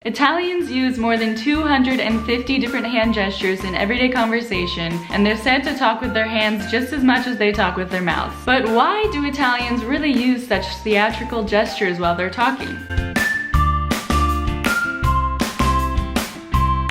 Italians use more than 250 different hand gestures in everyday conversation, and they're said to talk with their hands just as much as they talk with their mouths. But why do Italians really use such theatrical gestures while they're talking?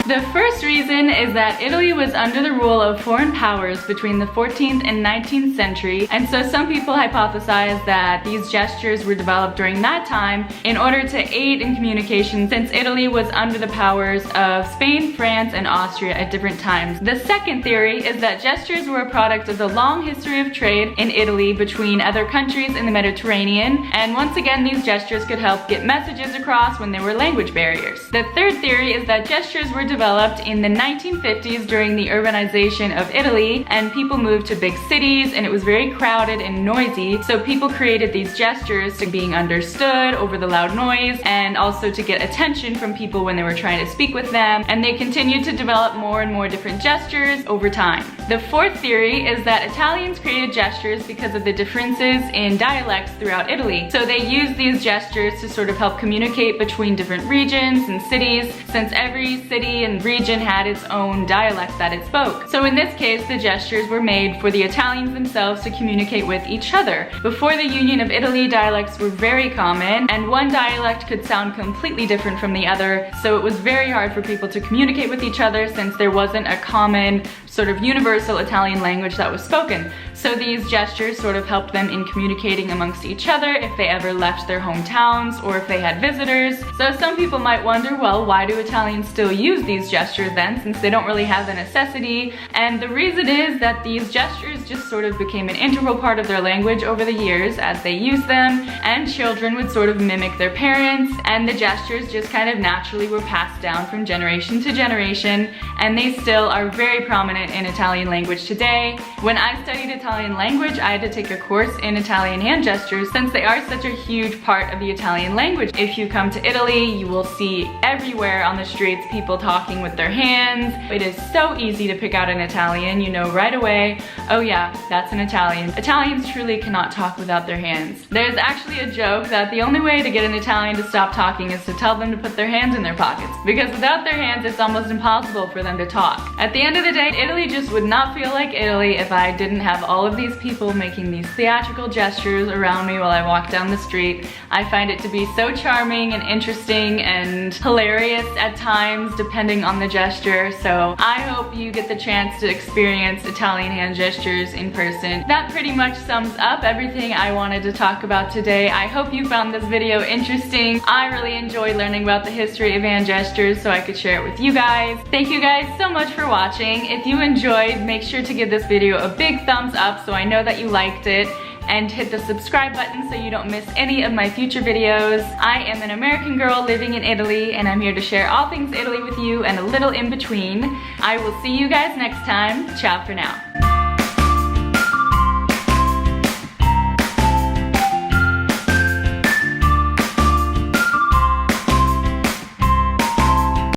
The first reason is that Italy was under the rule of foreign powers between the 14th and 19th century, and so some people hypothesize that these gestures were developed during that time in order to aid in communication, since Italy was under the powers of Spain, France, and Austria at different times. The second theory is that gestures were a product of the long history of trade in Italy between other countries in the Mediterranean, and once again these gestures could help get messages across when there were language barriers. The third theory is that gestures were developed in the 1950s during the urbanization of Italy, and people moved to big cities and it was very crowded and noisy, so people created these gestures to being understood over the loud noise and also to get attention from people when they were trying to speak with them, and they continued to develop more and more different gestures over time. The fourth theory is that Italians created gestures because of the differences in dialects throughout Italy, so they used these gestures to sort of help communicate between different regions and cities, since every city and region had its own dialect that it spoke. So in this case, the gestures were made for the Italians themselves to communicate with each other. Before the Union of Italy, dialects were very common, and one dialect could sound completely different from the other, so it was very hard for people to communicate with each other since there wasn't a common sort of universal Italian language that was spoken. So these gestures sort of helped them in communicating amongst each other if they ever left their hometowns or if they had visitors. So some people might wonder, well, why do Italians still use these gestures then, since they don't really have the necessity? And the reason is that these gestures just sort of became an integral part of their language over the years as they used them, and children would sort of mimic their parents, and the gestures just kind of naturally were passed down from generation to generation, and they still are very prominent in Italian language today. When I studied Italian language, I had to take a course in Italian hand gestures since they are such a huge part of the Italian language. If you come to Italy, you will see everywhere on the streets people talking with their hands. It is so easy to pick out an Italian. You know right away, oh yeah, that's an Italian. Italians truly cannot talk without their hands. There's actually a joke that the only way to get an Italian to stop talking is to tell them to put their hands in their pockets, because without their hands it's almost impossible for them to talk. At the end of the day, Italy just would not feel like Italy if I didn't have all of these people making these theatrical gestures around me while I walk down the street. I find it to be so charming and interesting and hilarious at times depending on the gesture, so I hope you get the chance to experience Italian hand gestures in person. That pretty much sums up everything I wanted to talk about today. I hope you found this video interesting. I really enjoyed learning about the history of hand gestures so I could share it with you guys. Thank you guys so much for watching. If you enjoyed, make sure to give this video a big thumbs up so I know that you liked it, and hit the subscribe button so you don't miss any of my future videos. I am an American girl living in Italy, and I'm here to share all things Italy with you and a little in between. I will see you guys next time. Ciao for now.